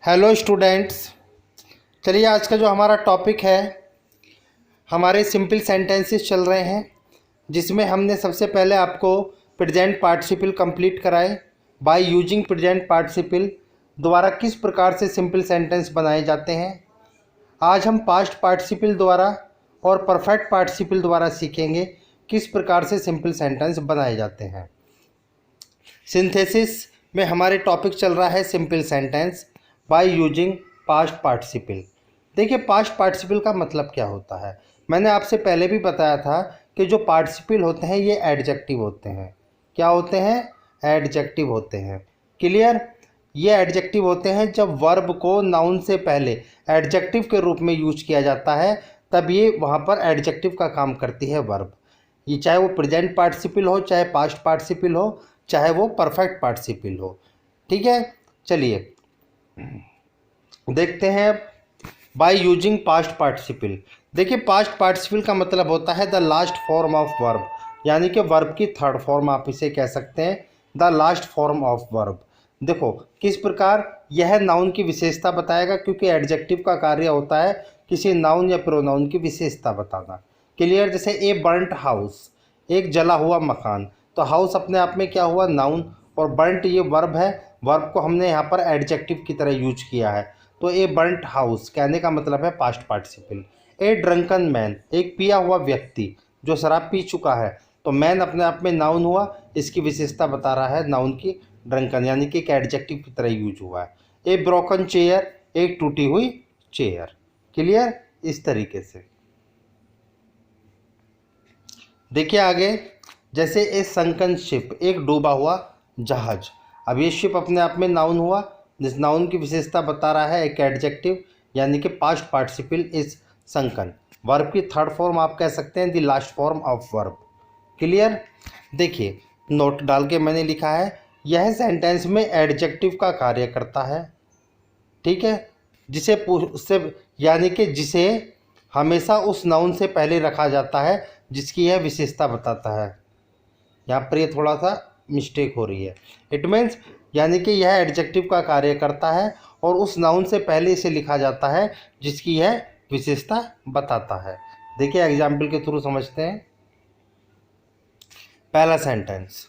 Hello students. चलिए आज का जो हमारा टॉपिक है, हमारे सिंपल सेंटेंसेस चल रहे हैं, जिसमें हमने सबसे पहले आपको प्रेजेंट पार्टिसिपल कंप्लीट कराए। बाय यूजिंग प्रेजेंट पार्टिसिपल द्वारा किस प्रकार से सिंपल सेंटेंस बनाए जाते हैं। आज हम पास्ट पार्टिसिपल द्वारा और परफेक्ट पार्टिसिपल द्वारा सीखेंगे किस प्रकार से सिंपल सेंटेंस बनाए जाते हैं। सिंथेसिस में हमारे टॉपिक चल रहा है simple sentence by using past participle. देखिए पास्ट पार्टिसिपल का मतलब क्या होता है। मैंने आपसे पहले भी बताया था कि जो पार्टिसिपल होते हैं ये एडजेक्टिव होते हैं। क्या होते हैं? एडजेक्टिव होते हैं। क्लियर? ये एडजेक्टिव होते हैं जब वर्ब को नाउन से पहले एडजेक्टिव के रूप में यूज किया जाता है, तब ये वहाँ पर एडजेक्टिव का काम करती है वर्ब। ये चाहे वो प्रेजेंट पार्टिसिपल हो, चाहे पास्ट पार्टिसिपल हो, चाहे वो परफेक्ट पार्टिसिपल हो। ठीक है, चलिए देखते हैं बाय यूजिंग पास्ट पार्टिसिपल। देखिए पास्ट पार्टिसिपल का मतलब होता है the last form of verb, यानी कि वर्ब की थर्ड फॉर्म आप इसे कह सकते हैं, the last form of verb. देखो किस प्रकार यह नाउन की विशेषता बताएगा, क्योंकि एडजेक्टिव का कार्य होता है किसी नाउन या प्रोनाउन की विशेषता बताना। क्लियर? जैसे ए बर्न्ट हाउस, एक जला हुआ मकान, तो हाउस अपने आप में क्या हुआ? नाउन, और बर्न्ट ये वर्ब है, वर्ब को हमने यहाँ पर एडजेक्टिव की तरह यूज किया है, तो ए बर्न्ट हाउस कहने का मतलब है पास्ट पार्टिसिपल। ए ड्रंकन मैन, एक पिया हुआ व्यक्ति जो शराब पी चुका है, तो मैन अपने आप में नाउन हुआ, इसकी विशेषता बता रहा है नाउन की ड्रंकन, यानी कि एक एडजेक्टिव की तरह यूज हुआ है। ए ब्रोकन चेयर, एक टूटी हुई चेयर। क्लियर? इस तरीके से देखिए आगे, जैसे ए संकन शिप, एक डूबा हुआ जहाज। अब ये शिप अपने आप में नाउन हुआ, जिस नाउन की विशेषता बता रहा है एक एडजेक्टिव, यानी कि past participle is sunken. Verb की थर्ड फॉर्म आप कह सकते हैं the last form of verb. Clear? देखिए नोट डाल के मैंने लिखा है, यह सेंटेंस में एडजेक्टिव का कार्य करता है। ठीक है, जिसे उससे यानी कि जिसे हमेशा उस नाउन से पहले रखा जाता है जिसकी यह विशेषता बताता है। यहाँ पर ये थोड़ा सा मिस्टेक हो रही है। इट मीन्स यानी कि यह एडजेक्टिव का कार्य करता है और उस नाउन से पहले इसे लिखा जाता है जिसकी यह विशेषता बताता है। देखिए एग्जाम्पल के थ्रू समझते हैं। पहला सेंटेंस,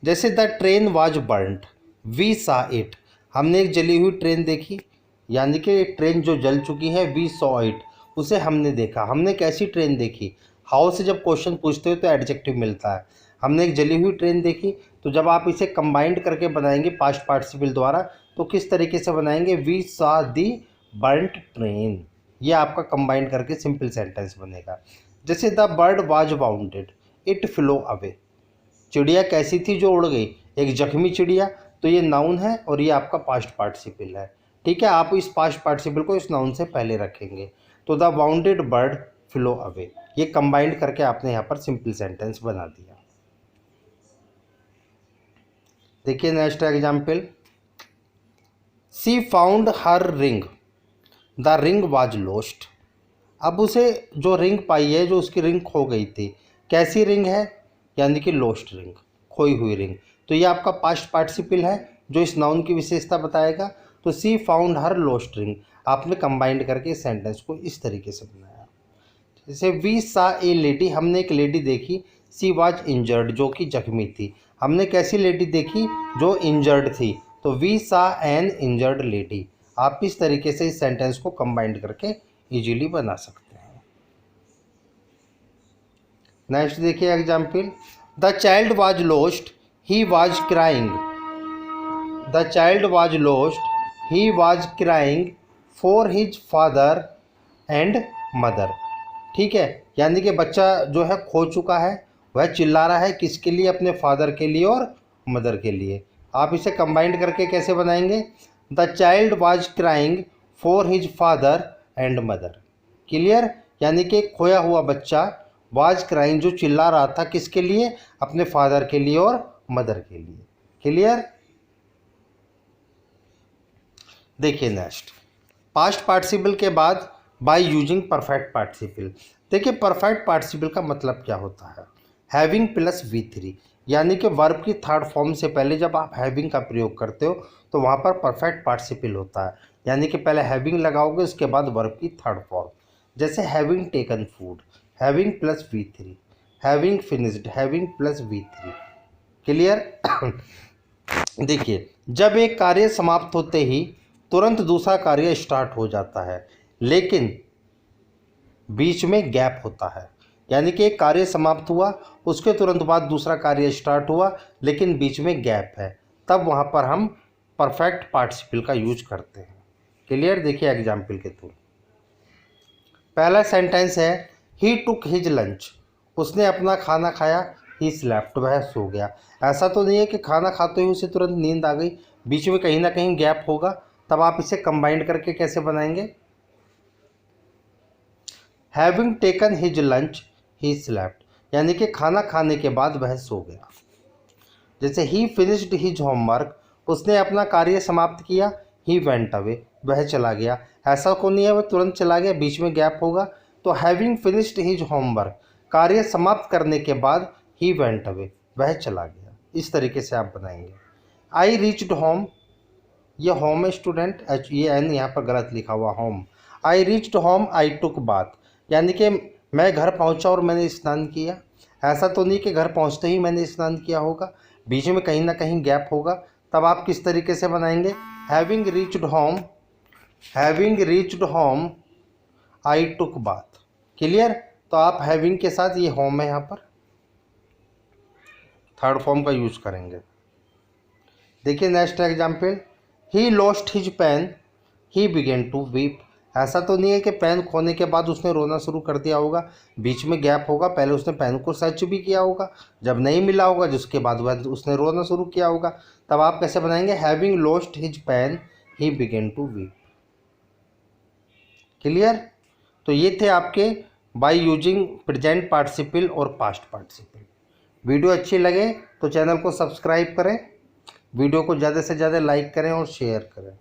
जैसे the train was burnt we saw it, हमने एक जली हुई ट्रेन देखी, यानी कि ट्रेन जो जल चुकी है, वी सॉ इट, उसे हमने देखा। हमने कैसी ट्रेन देखी? हाउ से जब क्वेश्चन पूछते हो तो एडजेक्टिव मिलता है। हमने एक जली हुई ट्रेन देखी, तो जब आप इसे कंबाइंड करके बनाएंगे पास्ट पार्टिसिपल द्वारा, तो किस तरीके से बनाएंगे? We saw the burnt train. ये आपका कंबाइंड करके सिंपल सेंटेंस बनेगा। जैसे the bird was wounded it flew away, चिड़िया कैसी थी जो उड़ गई? एक जख्मी चिड़िया, तो ये नाउन है और ये आपका पास्ट पार्टिसिपल है। ठीक है, आप इस पास्ट पार्टिसिपल को इस नाउन से पहले रखेंगे, तो the wounded bird flew away, ये कंबाइंड करके आपने यहाँ पर सिंपल सेंटेंस बना दिया। देखिए next example, she found her ring the ring was lost. अब उसे जो रिंग पाई है, जो उसकी रिंग खो गई थी, कैसी रिंग है? यानी कि लॉस्ट रिंग, खोई हुई रिंग। तो ये आपका पास्ट पार्टिसिपल है जो इस नाउन की विशेषता बताएगा। तो सी फाउंड हर लॉस्ट रिंग आपने कंबाइंड करके इस सेंटेंस को इस तरीके से बनाया। जैसे वी सा ए लेडी, हमने एक लेडी देखी, सी वाज इंजर्ड, जो कि जख्मी थी। हमने कैसी लेडी देखी? जो इंजर्ड थी, तो we saw N injured lady. आप इस तरीके से इस सेंटेंस को कंबाइंड करके इजीली बना सकते हैं। नेक्स्ट देखिए example, the child was lost he was crying, the child was lost he was crying for his father and mother. ठीक है, यानी कि बच्चा जो है खो चुका है, वह चिल्ला रहा है किसके लिए? अपने फादर के लिए और मदर के लिए। आप इसे कंबाइंड करके कैसे बनाएंगे? The child was crying for his father and mother. Clear? यानी कि खोया हुआ बच्चा वाज क्राइंग, जो चिल्ला रहा था किसके लिए? अपने फादर के लिए और मदर के लिए। क्लियर? देखिए नेक्स्ट, पास्ट पार्टिसिपल के बाद बाय यूजिंग परफेक्ट पार्टिसिपल। देखिए परफेक्ट पार्टिसिपल का मतलब क्या होता है? हैविंग प्लस V3, यानी कि वर्ब की थर्ड फॉर्म से पहले जब आप हैविंग का प्रयोग करते हो तो वहाँ पर परफेक्ट पार्टिसिपल होता है, यानी कि पहले हैविंग लगाओगे उसके बाद वर्ब की थर्ड फॉर्म। जैसे having taken food, having plus V3, having finished, having plus V3। Clear. देखिए, जब एक कार्य समाप्त होते ही तुरंत दूसरा कार्य स्टार्ट हो जाता है, लेकिन बीच में गैप होता है। यानी कि एक कार्य समाप्त हुआ, उसके तुरंत बाद दूसरा कार्य स्टार्ट हुआ, लेकिन बीच में गैप है, तब वहाँ पर हम परफेक्ट पार्टिसिपल का यूज करते हैं। क्लियर। देखिए एग्जाम्पल के थ्रू। पहला सेंटेंस है ही टुक हिज लंच, उसने अपना खाना खाया। ही स्लेप्ट, वह सो गया। ऐसा तो नहीं है कि खाना खाते हुए उसे तुरंत नींद आ गई, बीच में कहीं ना कहीं गैप होगा, तब आप इसे कंबाइंड करके कैसे बनाएंगे? Having taken his lunch he slept, यानी कि खाना खाने के बाद वह सो गया। जैसे ही फिनिश्ड हिज होमवर्क, उसने अपना कार्य समाप्त किया। ही वेंट अवे, वह चला गया। ऐसा को नहीं है वह तुरंत चला गया, बीच में गैप होगा। तो हैविंग फिनिश्ड हिज होमवर्क, कार्य समाप्त करने के बाद ही वेंट अवे, वह चला गया। इस तरीके से आप बनाएंगे। आई रीच्ड होम, ये होम है स्टूडेंट, ये एन यहाँ पर गलत लिखा हुआ home. I reached home I took bath, यानी कि मैं घर पहुँचा और मैंने स्नान किया। ऐसा तो नहीं कि घर पहुँचते ही मैंने स्नान किया होगा, बीच में कहीं ना कहीं गैप होगा, तब आप किस तरीके से बनाएंगे? Having reached home, having reached home I took bath. Clear. तो आप हैविंग के साथ ये होम है यहाँ पर थर्ड फॉर्म का यूज करेंगे। देखिए next example, he lost his pen he began to weep. ऐसा तो नहीं है कि पेन खोने के बाद उसने रोना शुरू कर दिया होगा, बीच में गैप होगा, पहले उसने पेन को सर्च भी किया होगा, जब नहीं मिला होगा जिसके बाद वह उसने रोना शुरू किया होगा। तब आप कैसे बनाएंगे? Having lost his pen he began to weep. Clear. तो ये थे आपके बाय यूजिंग प्रेजेंट पार्टिसिपल और पास्ट पार्टिसिपल। वीडियो अच्छी लगे तो चैनल को सब्सक्राइब करें, वीडियो को ज़्यादा से ज़्यादा लाइक करें और शेयर करें।